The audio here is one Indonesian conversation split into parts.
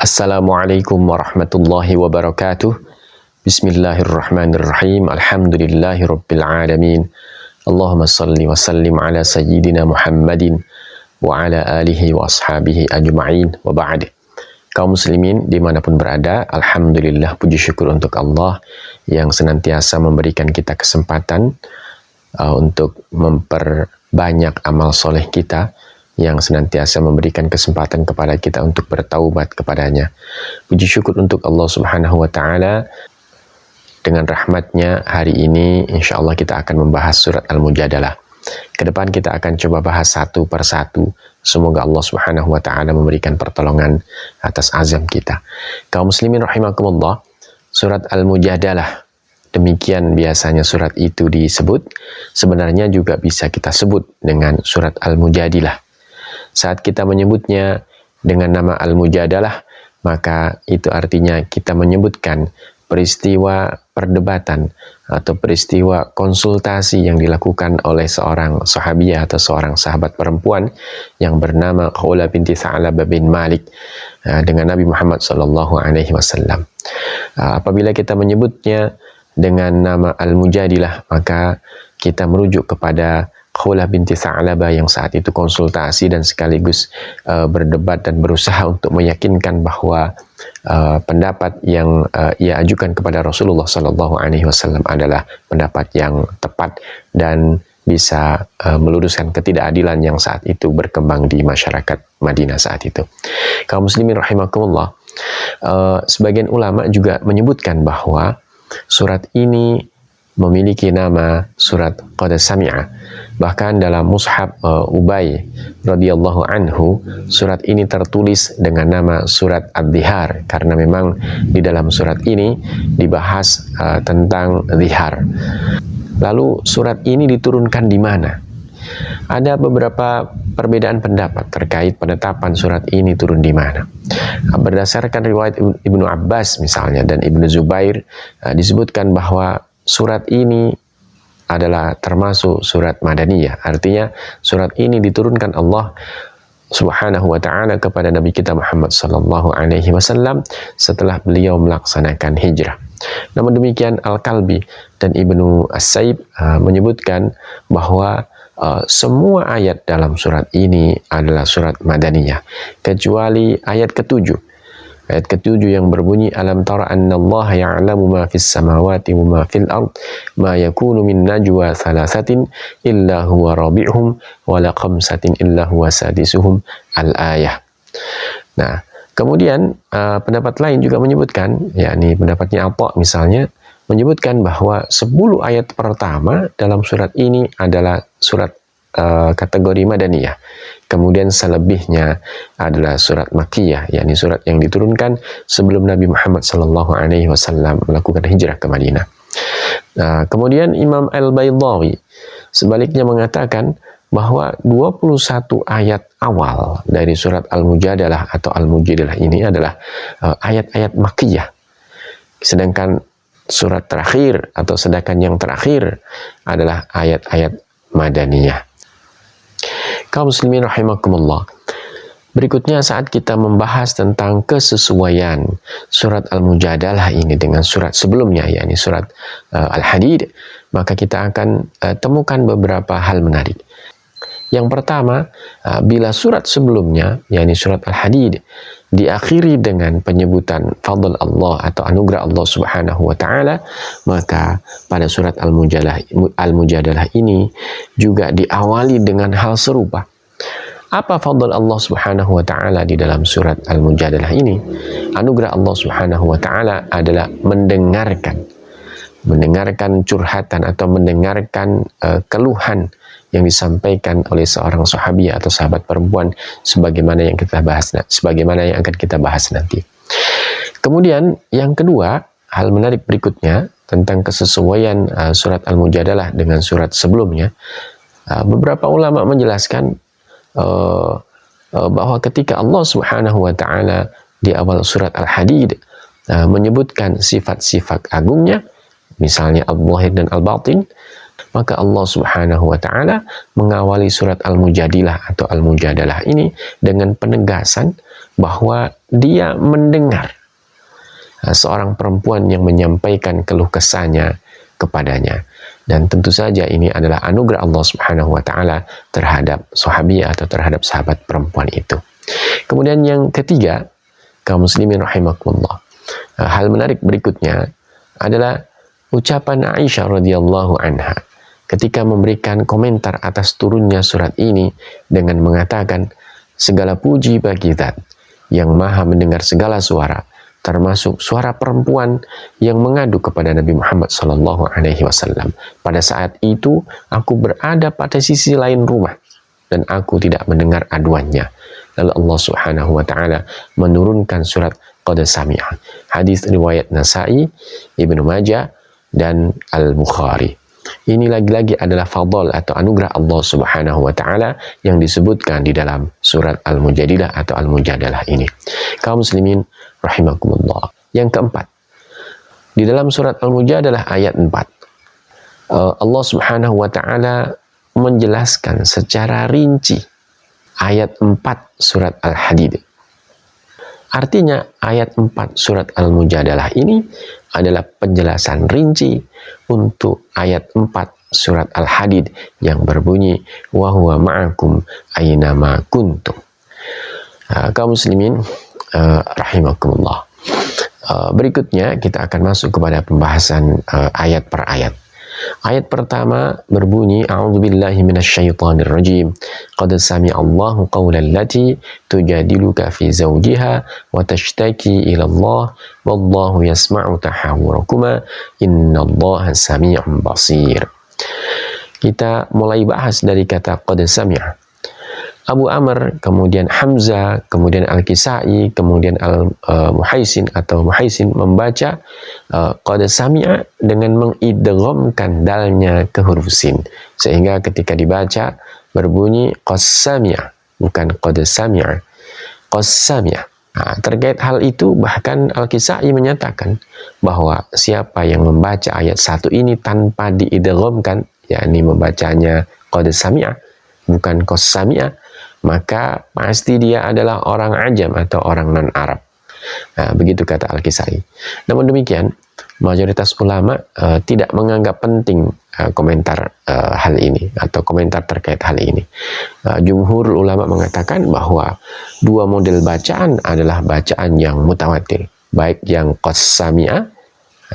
Assalamualaikum warahmatullahi wabarakatuh. Bismillahirrahmanirrahim. Alhamdulillahirabbil alamin. Allahumma salli wa sallim ala sayyidina Muhammadin wa ala alihi wa ashabihi ajma'in wa ba'd. Kaum muslimin dimanapun berada, alhamdulillah, puji syukur untuk Allah yang senantiasa memberikan kita kesempatan untuk memperbanyak amal soleh kita, yang senantiasa memberikan kesempatan kepada kita untuk bertaubat kepadanya. Puji syukur untuk Allah Subhanahu wa Ta'ala. Dengan rahmatnya hari ini insya Allah kita akan membahas surat Al-Mujadalah. Kedepan kita akan coba bahas satu persatu. Semoga Allah Subhanahu wa Ta'ala memberikan pertolongan atas azam kita. Kaum muslimin rahimakumullah, surat Al-Mujadalah, demikian biasanya surat itu disebut. Sebenarnya juga bisa kita sebut dengan surat Al-Mujadilah. Saat kita menyebutnya dengan nama Al-Mujadalah, maka itu artinya kita menyebutkan peristiwa perdebatan atau peristiwa konsultasi yang dilakukan oleh seorang sahabiah atau seorang sahabat perempuan yang bernama Khawlah binti Tha'labah bin Malik dengan Nabi Muhammad SAW. Apabila kita menyebutnya dengan nama Al-Mujadilah, maka kita merujuk kepada Khawlah binti Tha'labah yang saat itu konsultasi dan sekaligus berdebat dan berusaha untuk meyakinkan bahwa pendapat yang ia ajukan kepada Rasulullah SAW adalah pendapat yang tepat dan bisa meluruskan ketidakadilan yang saat itu berkembang di masyarakat Madinah saat itu. Kaum muslimin rahimakumullah, sebagian ulama juga menyebutkan bahwa surat ini memiliki nama surat Qad Sami'a. Bahkan dalam mushaf Ubay radhiyallahu anhu, surat ini tertulis dengan nama surat Ad-Dhihar karena memang di dalam surat ini dibahas tentang dhihar. Lalu surat ini diturunkan di mana? Ada beberapa perbedaan pendapat terkait penetapan surat ini turun di mana. Berdasarkan riwayat Ibnu Abbas misalnya dan Ibnu Zubair, disebutkan bahwa surat ini adalah termasuk surat Madaniyah. Artinya surat ini diturunkan Allah Subhanahu wa Ta'ala kepada Nabi kita Muhammad sallallahu alaihi wasallam setelah beliau melaksanakan hijrah. Namun demikian Al-Kalbi dan Ibnu As-Saib menyebutkan bahwa semua ayat dalam surat ini adalah surat Madaniyah kecuali ayat ke-7. Ayat ke-7 yang berbunyi, alam tara annallaha ya'lamu ma fis samawati wa ma fil ard ma yakunu min najwa thalathatin illa huwa rabi'uhum wa la khamsatin illa huwa sadisuhum, al-ayah. Nah, kemudian pendapat lain juga menyebutkan, yakni pendapatnya Atha misalnya, menyebutkan bahwa 10 ayat pertama dalam surat ini adalah surat kategori Madaniyah. Kemudian selebihnya adalah surat Makkiyah, yakni surat yang diturunkan sebelum Nabi Muhammad SAW melakukan hijrah ke Madinah. Kemudian Imam Al-Baydawi sebaliknya mengatakan bahwa 21 ayat awal dari surat Al-Mujadalah atau Al-Mujadalah ini adalah ayat-ayat Makkiyah. Sedangkan surat terakhir atau sedangkan yang terakhir adalah ayat-ayat Madaniyah. Kaum muslimin rahimakumullah, berikutnya saat kita membahas tentang kesesuaian surat Al-Mujadalah ini dengan surat sebelumnya, yakni surat Al-Hadid, maka kita akan temukan beberapa hal menarik. Yang pertama, bila surat sebelumnya, yakni surat Al-Hadid, diakhiri dengan penyebutan fadl Allah atau anugerah Allah Subhanahu wa Ta'ala, maka pada surat Al-Mujadalah ini juga diawali dengan hal serupa. Apa fadl Allah Subhanahu wa Ta'ala di dalam surat Al-Mujadalah ini? Anugerah Allah Subhanahu wa Ta'ala adalah mendengarkan curhatan atau mendengarkan keluhan yang disampaikan oleh seorang sahabiah atau sahabat perempuan sebagaimana yang akan kita bahas nanti. Kemudian yang kedua, hal menarik berikutnya tentang kesesuaian surat Al-Mujadalah dengan surat sebelumnya. Beberapa ulama menjelaskan bahwa ketika Allah Subhanahu wa Ta'ala di awal surat Al-Hadid menyebutkan sifat-sifat agungnya, misalnya Al-Zahir dan Al-Batin, Maka Allah Subhanahu wa taala mengawali surat Al-Mujadilah atau Al-Mujadalah ini dengan penegasan bahwa dia mendengar seorang perempuan yang menyampaikan keluh kesahnya kepadanya. Dan tentu saja ini adalah anugerah Allah Subhanahu wa taala terhadap sahabiah atau terhadap sahabat perempuan itu. Kemudian yang ketiga, kaum muslimin rahimakumullah. Hal menarik berikutnya adalah ucapan Aisyah radhiyallahu anha ketika memberikan komentar atas turunnya surat ini dengan mengatakan, segala puji bagi Zat yang maha mendengar segala suara, termasuk suara perempuan yang mengadu kepada Nabi Muhammad SAW. Pada saat itu, aku berada pada sisi lain rumah dan aku tidak mendengar aduannya. Lalu Allah Subhanahu wa taala menurunkan surat Qad Sami'a. Hadis riwayat Nasa'i, Ibnu Majah dan Al-Bukhari. Ini lagi-lagi adalah fadl atau anugerah Allah Subhanahu wa taala yang disebutkan di dalam surat Al-Mujadilah atau Al-Mujadalah ini. Kaum muslimin rahimakumullah. Yang keempat, di dalam surat Al-Mujadalah ayat 4, Allah Subhanahu wa taala menjelaskan secara rinci ayat 4 surat Al-Hadid. Artinya ayat 4 surat Al-Mujadalah ini adalah penjelasan rinci untuk ayat 4 surat Al-Hadid yang berbunyi wa huwa ma'akum aynama kuntum. Kaum muslimin rahimakumullah. Berikutnya kita akan masuk kepada pembahasan ayat per ayat. Ayat pertama berbunyi a'udzubillahi minasyaitonir rajim. Qad sami'a Allahu qawlan lati tujadiluka fi zawjiha wa tashtaki ila Allah wallahu yasma'u tahawurakuma innallaha sami'un basir. Kita mulai bahas dari kata qad sami'a. Abu Amr, kemudian Hamzah, kemudian Al-Kisai, kemudian Al-Muhaisin atau Muhaisin membaca qad sami'a dengan mengidghamkan dalnya ke huruf sin, sehingga ketika dibaca berbunyi qad sami'a, bukan qad sami'a, qad sami'a. Nah, terkait hal itu bahkan Al-Kisai menyatakan bahwa siapa yang membaca ayat 1 ini tanpa diidghamkan, yakni membacanya qad sami'a bukan qad sami'a, maka pasti dia adalah orang ajam atau orang non-Arab. Nah, begitu kata Al-Kisai. Namun demikian, mayoritas ulama tidak menganggap penting komentar hal ini atau komentar terkait hal ini. Jumhur ulama mengatakan bahwa dua model bacaan adalah bacaan yang mutawatir, baik yang qad sami'a,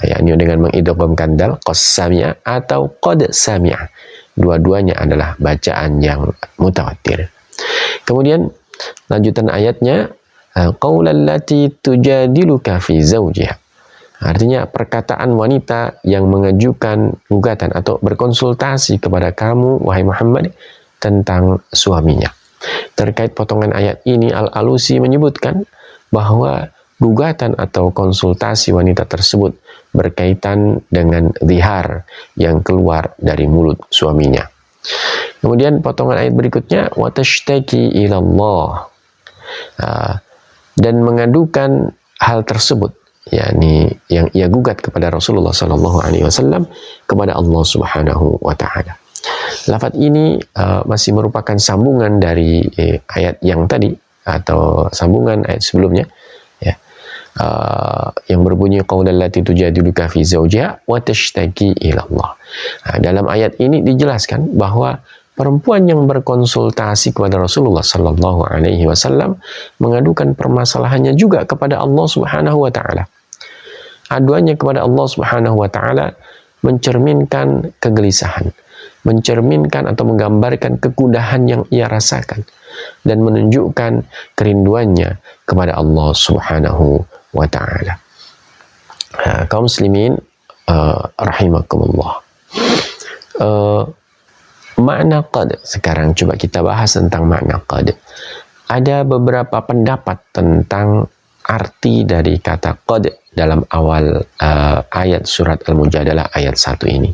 yakni dengan mengidghamkan dal qad sami'a atau qad sami'a. Dua-duanya adalah bacaan yang mutawatir. Kemudian lanjutan ayatnya qaulal lati tujadiluka fi zawjiha. Artinya perkataan wanita yang mengajukan gugatan atau berkonsultasi kepada kamu wahai Muhammad tentang suaminya. Terkait potongan ayat ini Al-Alusi menyebutkan bahwa gugatan atau konsultasi wanita tersebut berkaitan dengan zihar yang keluar dari mulut suaminya. Kemudian potongan ayat berikutnya watashtaki ilallah, dan mengadukan hal tersebut, yakni yang ia gugat kepada Rasulullah SAW kepada Allah Subhanahu wa taala. Lafaz ini masih merupakan sambungan dari ayat yang tadi atau sambungan ayat sebelumnya, ya, yang berbunyi qaulal lati tujadiluka fi zawjiha wa tashtaki ila Allah. Dalam ayat ini dijelaskan bahwa perempuan yang berkonsultasi kepada Rasulullah sallallahu alaihi wasallam mengadukan permasalahannya juga kepada Allah Subhanahu wa taala. Aduannya kepada Allah Subhanahu wa taala mencerminkan kegelisahan, mencerminkan atau menggambarkan kegundahan yang ia rasakan dan menunjukkan kerinduannya kepada Allah Subhanahu wa taala. Kaum muslimin rahimakumullah. Makna qad, sekarang coba kita bahas tentang makna qad. Ada beberapa pendapat tentang arti dari kata qad dalam awal ayat surat Al-Mujadalah ayat 1 ini.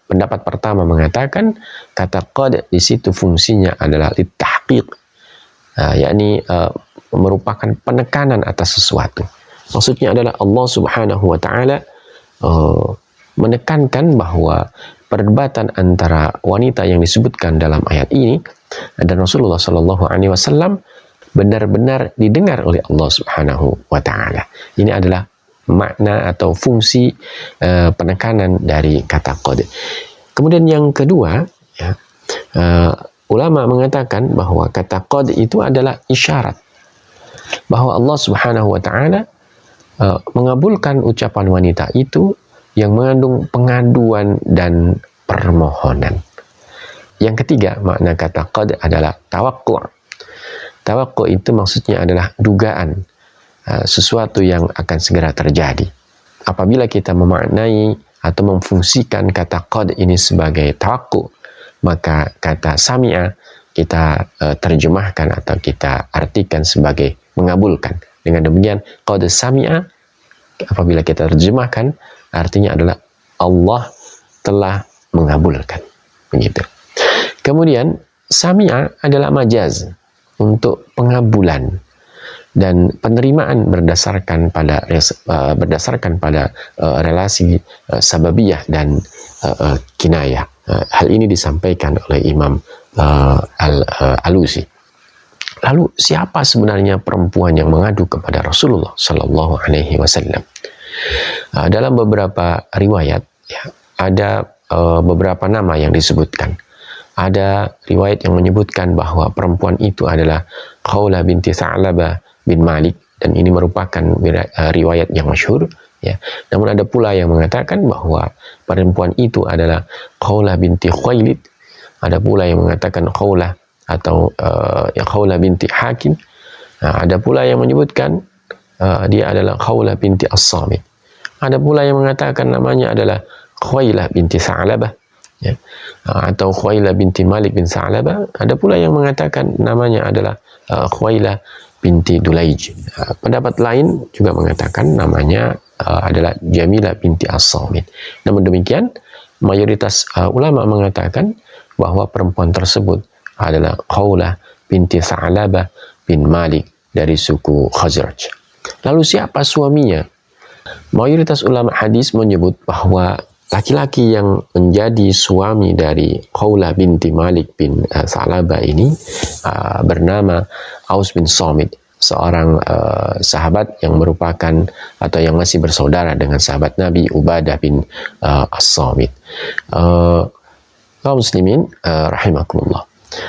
Pendapat pertama mengatakan kata qad di situ fungsinya adalah litahqiq, yakni merupakan penekanan atas sesuatu. Maksudnya adalah Allah Subhanahu wa taala menekankan bahwa perdebatan antara wanita yang disebutkan dalam ayat ini dan Rasulullah Shallallahu Alaihi Wasallam benar-benar didengar oleh Allah Subhanahu wa Ta'ala. Ini adalah makna atau fungsi penekanan dari kata qad. Kemudian yang kedua, ya, ulama mengatakan bahwa kata qad itu adalah isyarat bahwa Allah Subhanahu wa Ta'ala mengabulkan ucapan wanita itu yang mengandung pengaduan dan permohonan. Yang ketiga, makna kata qad adalah tawakku'. Tawakku' itu maksudnya adalah dugaan sesuatu yang akan segera terjadi. Apabila kita memaknai atau memfungsikan kata qad ini sebagai tawakku', maka kata sami'a kita terjemahkan atau kita artikan sebagai mengabulkan. Dengan demikian, qad sami'a apabila kita terjemahkan artinya adalah Allah telah mengabulkan. Begitu. Kemudian sami'a adalah majaz untuk pengabulan dan penerimaan berdasarkan pada relasi sababiyah dan kinayah. Hal ini disampaikan oleh Imam Al-Alusi. Lalu siapa sebenarnya perempuan yang mengadu kepada Rasulullah Shallallahu Alaihi Wasallam? Dalam beberapa riwayat ya, ada beberapa nama yang disebutkan. Ada riwayat yang menyebutkan bahwa perempuan itu adalah Khawlah binti Tha'labah bin Malik, dan ini merupakan riwayat yang masyhur ya. Namun ada pula yang mengatakan bahwa perempuan itu adalah Khawlah binti Khuwailid. Ada pula yang mengatakan Khawlah atau Khawlah binti Hakim. Ada pula yang menyebutkan dia adalah Khawlah binti As-Samit. Ada pula yang mengatakan namanya adalah Khuwailah binti Tha'labah ya, atau Khuwailah binti Malik bin Tha'labah. Ada pula yang mengatakan namanya adalah Khuwailah binti Dulaij. Pendapat lain juga mengatakan namanya adalah Jamilah binti As-Samit. Namun demikian, mayoritas ulama mengatakan bahwa perempuan tersebut adalah Khawlah binti Tha'labah bin Malik dari suku Khazraj. Lalu siapa suaminya? Mayoritas ulama hadis menyebut bahwa laki-laki yang menjadi suami dari Khawlah binti Malik bin Tha'labah ini bernama Aus bin Samit, seorang sahabat yang merupakan atau yang masih bersaudara dengan sahabat Nabi Ubadah bin As-Samit. Kaum muslimin rahimakumullah.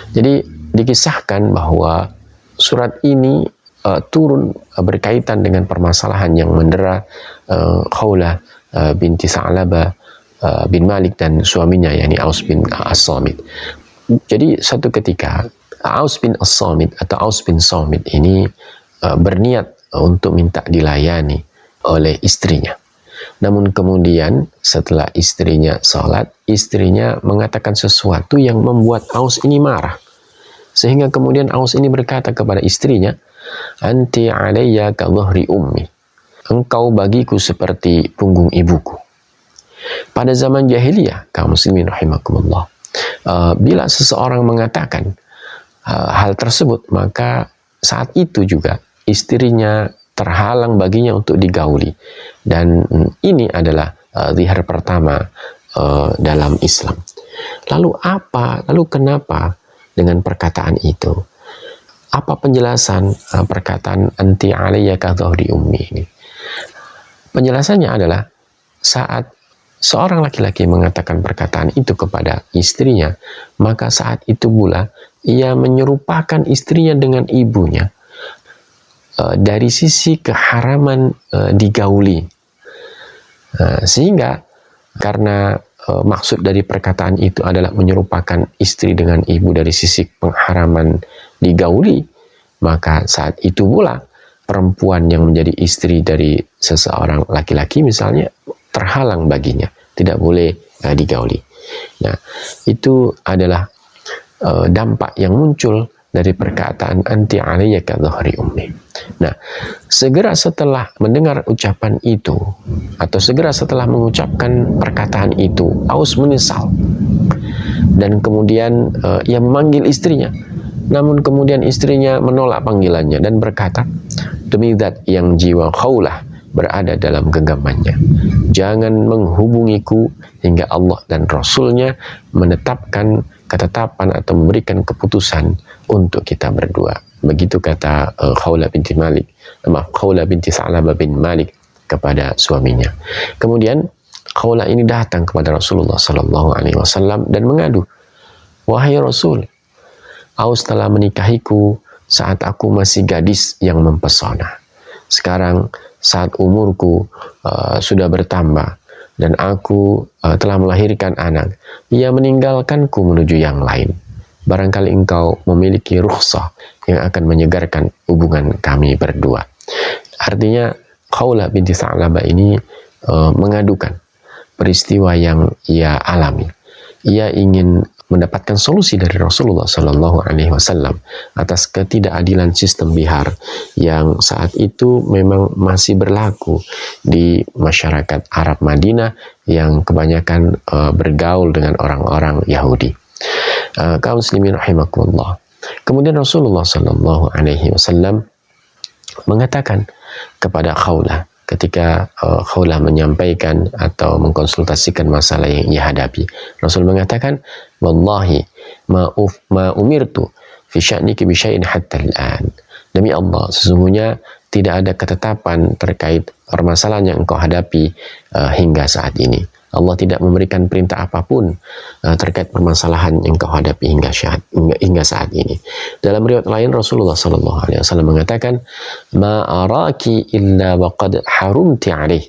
Jadi dikisahkan bahwa surat ini turun berkaitan dengan permasalahan yang mendera Khawlah binti Tha'labah bin Malik dan suaminya, yakni Aus bin As-Samit. Jadi suatu ketika Aus bin As-Samit atau Aus bin Samit ini berniat untuk minta dilayani oleh istrinya. Namun kemudian setelah istrinya sholat, istrinya mengatakan sesuatu yang membuat Aus ini marah. Sehingga kemudian Aus ini berkata kepada istrinya, "Anti alayya ka dhahri ummi." Engkau bagiku seperti punggung ibuku. Pada zaman jahiliyah, kaum muslimin rahimakumullah, bila seseorang mengatakan hal tersebut, maka saat itu juga istrinya terhalang baginya untuk digauli. Dan ini adalah zihar pertama dalam Islam. Lalu kenapa dengan perkataan itu? Apa penjelasan perkataan anti alayya ka dhahri ummi ini? Penjelasannya adalah saat seorang laki-laki mengatakan perkataan itu kepada istrinya, maka saat itu pula ia menyerupakan istrinya dengan ibunya dari sisi keharaman digauli. Sehingga karena maksud dari perkataan itu adalah menyerupakan istri dengan ibu dari sisi pengharaman digauli, maka saat itu pula perempuan yang menjadi istri dari seseorang laki-laki misalnya terhalang baginya, tidak boleh digauli. Nah, itu adalah dampak yang muncul dari perkataan anti alayya ka dhahri ummi. Nah, segera setelah mendengar ucapan itu atau segera setelah mengucapkan perkataan itu, Aus menyesal dan kemudian ia memanggil istrinya. Namun kemudian istrinya menolak panggilannya dan berkata, "Demi zat yang jiwa Khawlah berada dalam genggamannya. Jangan menghubungiku hingga Allah dan Rasulnya menetapkan ketetapan atau memberikan keputusan untuk kita berdua. Begitu kata Khawlah binti Sa'labah bin Malik kepada suaminya. Kemudian Khawlah ini datang kepada Rasulullah Sallallahu Alaihi Wasallam dan mengadu, wahai Rasul, Aus telah menikahiku saat aku masih gadis yang mempesona. Sekarang saat umurku sudah bertambah dan aku telah melahirkan anak, ia meninggalkanku menuju yang lain. Barangkali engkau memiliki rukhsah yang akan menyegarkan hubungan kami berdua. Artinya Khawlah binti Sa'labah ini mengadukan peristiwa yang ia alami. Ia ingin mendapatkan solusi dari Rasulullah Sallallahu Alaihi Wasallam atas ketidakadilan sistem bihar yang saat itu memang masih berlaku di masyarakat Arab Madinah yang kebanyakan bergaul dengan orang-orang Yahudi. Kaum muslimin rahimakumullah. Kemudian Rasulullah Sallallahu Alaihi Wasallam mengatakan kepada Khawlah ketika Khawlah menyampaikan atau mengkonsultasikan masalah yang ia hadapi. Rasul mengatakan, wallahi ma umirtu fi sya'niki bi syai'in hatta al-an. Demi Allah, sesungguhnya tidak ada ketetapan terkait permasalahan yang engkau hadapi hingga saat ini. Allah tidak memberikan perintah apapun terkait permasalahan yang engkau hadapi hingga saat ini. Dalam riwayat lain Rasulullah Sallallahu Alaihi Wasallam mengatakan, ma araki illa waqad harumti alaih.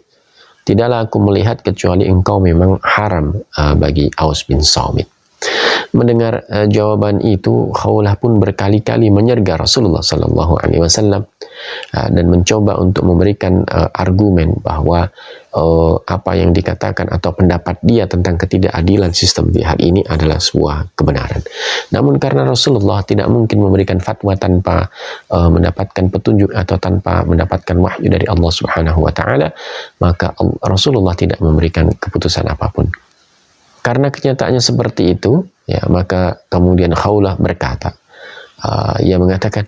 Tidaklah aku melihat kecuali engkau memang haram bagi Aus bin Samit. Mendengar jawaban itu, Khawlah pun berkali-kali menyergap Rasulullah Sallallahu Alaihi Wasallam dan mencoba untuk memberikan argumen bahwa apa yang dikatakan atau pendapat dia tentang ketidakadilan sistem jihad ini adalah sebuah kebenaran. Namun karena Rasulullah tidak mungkin memberikan fatwa tanpa mendapatkan petunjuk atau tanpa mendapatkan wahyu dari Allah Subhanahu wa taala, maka Rasulullah tidak memberikan keputusan apapun. Karena kenyataannya seperti itu, ya, maka kemudian Khawlah berkata, ia mengatakan,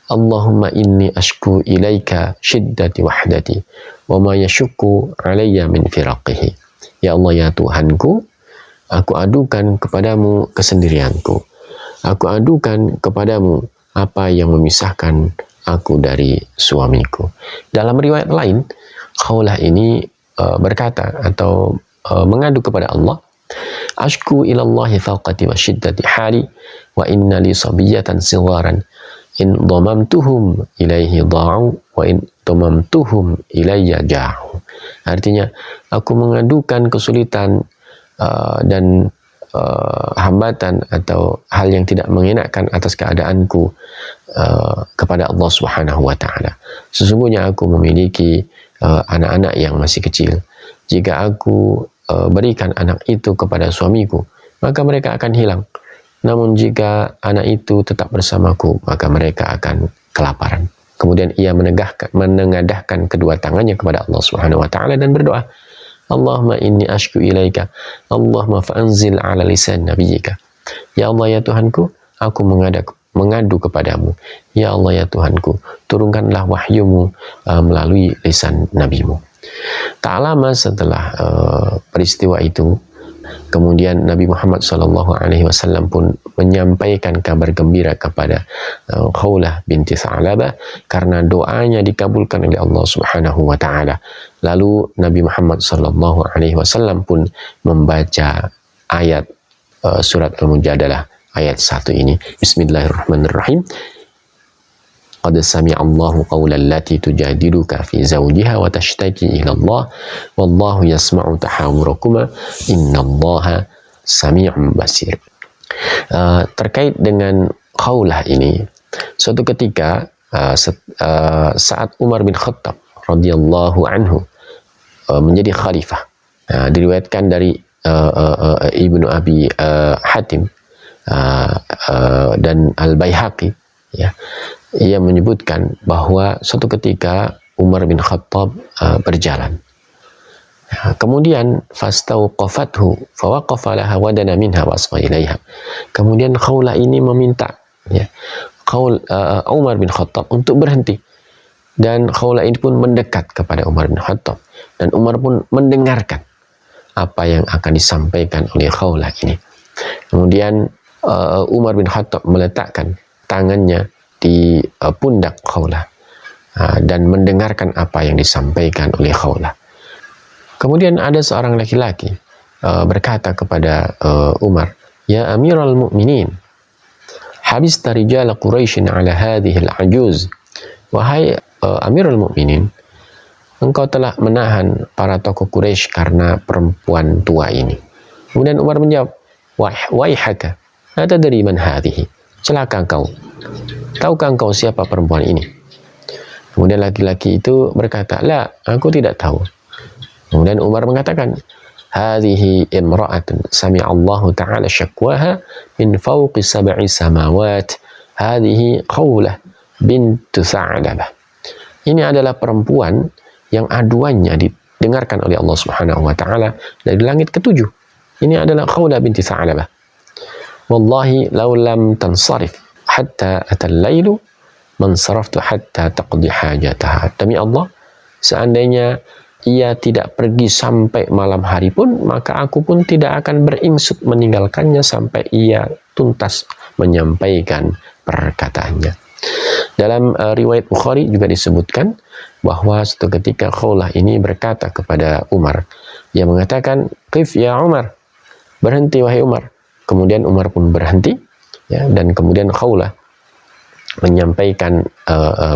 Allahumma inni ashku ilaika syiddati wahdati wa ma yashukku alayya min firaqihi. Ya Allah, ya Tuhanku, aku adukan kepadamu kesendirianku. Aku adukan kepadamu apa yang memisahkan aku dari suamiku. Dalam riwayat lain, Khawlah ini berkata atau mengadu kepada Allah, Ashku ilallahi faqati wa syiddati hali wa inna li sabiyatan sigharan in dhamamtuhum ilaihi dha'u wa in dhamamtuhum ilayya ja'u. Artinya, aku mengadukan kesulitan dan hambatan atau hal yang tidak mengenakan atas keadaanku kepada Allah Subhanahu wa taala. Sesungguhnya aku memiliki anak-anak yang masih kecil. Jika aku berikan anak itu kepada suamiku, maka mereka akan hilang. Namun jika anak itu tetap bersamaku, maka mereka akan kelaparan. Kemudian ia menengadahkan kedua tangannya kepada Allah Subhanahu wa taala dan berdoa, Allahumma inni ashku ilaika, Allahumma fa'anzil ala lisan nabiyyika. Ya Allah, ya Tuhanku, aku mengadu kepadamu. Ya Allah, ya Tuhanku, turunkanlah wahyumu melalui lisan nabimu. Tak lama setelah peristiwa itu, kemudian Nabi Muhammad SAW pun menyampaikan kabar gembira kepada Khawlah binti Sa'labah karena doanya dikabulkan oleh Allah Subhanahu wa taala. Lalu Nabi Muhammad SAW pun membaca ayat surat Al-Mujadalah ayat 1 ini. Bismillahirrahmanirrahim. Qad sami'a Allahu qawlan allati tujadiluka fi zawjiha wa tashtaki ila Allah wallahu yasma'u tahawurakuma innallaha sami'un basir. Terkait dengan Khawlah ini, suatu ketika saat Umar bin Khattab radhiyallahu anhu menjadi khalifah, diriwayatkan dari Ibnu Abi Hatim dan Al-Baihaqi, ya, ia menyebutkan bahwa suatu ketika Umar bin Khattab berjalan. Kemudian fastauqafathu fawaqafa laha wadana minha wasfa ilaiha. Kemudian Khawlah ini meminta, ya, Umar bin Khattab untuk berhenti. Dan Khawlah ini pun mendekat kepada Umar bin Khattab, dan Umar pun mendengarkan apa yang akan disampaikan oleh Khawlah ini. Kemudian Umar bin Khattab meletakkan tangannya di pundak Khawlah dan mendengarkan apa yang disampaikan oleh Khawlah. Kemudian ada seorang laki-laki berkata kepada Umar, "Ya Amirul Mukminin, habista rijal Quraisy ala hadhihi al-ajuz." Wahai Amirul Mukminin, engkau telah menahan para tokoh Quraisy karena perempuan tua ini. Kemudian Umar menjawab, "Waihaka, la tadri man hadhihi." Celaka kau. Tahukah engkau siapa perempuan ini? Kemudian laki-laki itu berkata, "La, aku tidak tahu." Kemudian Umar mengatakan, "Hadhihi imra'atun sami'a Allah Ta'ala syakwaha min fawqi sab'i samawat. Hadhihi Khawlah bintu Tha'labah." Ini adalah perempuan yang aduannya didengarkan oleh Allah Subhanahu wa taala dari langit ketujuh. Ini adalah Khawlah binti Tha'labah. "Wallahi law lam tansarif hatta atal lailu man saraftu hatta taqdi hajataha." Demi Allah, seandainya ia tidak pergi sampai malam hari pun, maka aku pun tidak akan beringsut meninggalkannya sampai ia tuntas menyampaikan perkataannya. Dalam riwayat Bukhari juga disebutkan bahwa suatu ketika Khawlah ini berkata kepada Umar, ia mengatakan, "Qif ya Umar," berhenti wahai Umar. Kemudian Umar pun berhenti, ya, dan kemudian Khawlah menyampaikan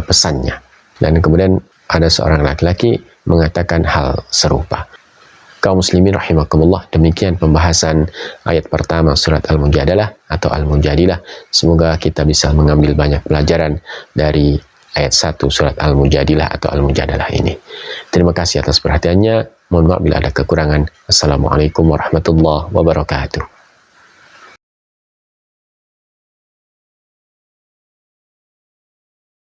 pesannya, dan kemudian ada seorang laki-laki mengatakan hal serupa. Kaum muslimin rahimakumullah, demikian pembahasan ayat pertama surat Al-Mujadalah atau Al-Mujadilah. Semoga kita bisa mengambil banyak pelajaran dari ayat 1 surat Al-Mujadilah atau Al-Mujadalah ini. Terima kasih atas perhatiannya. Mohon maaf bila ada kekurangan. Assalamualaikum warahmatullahi wabarakatuh.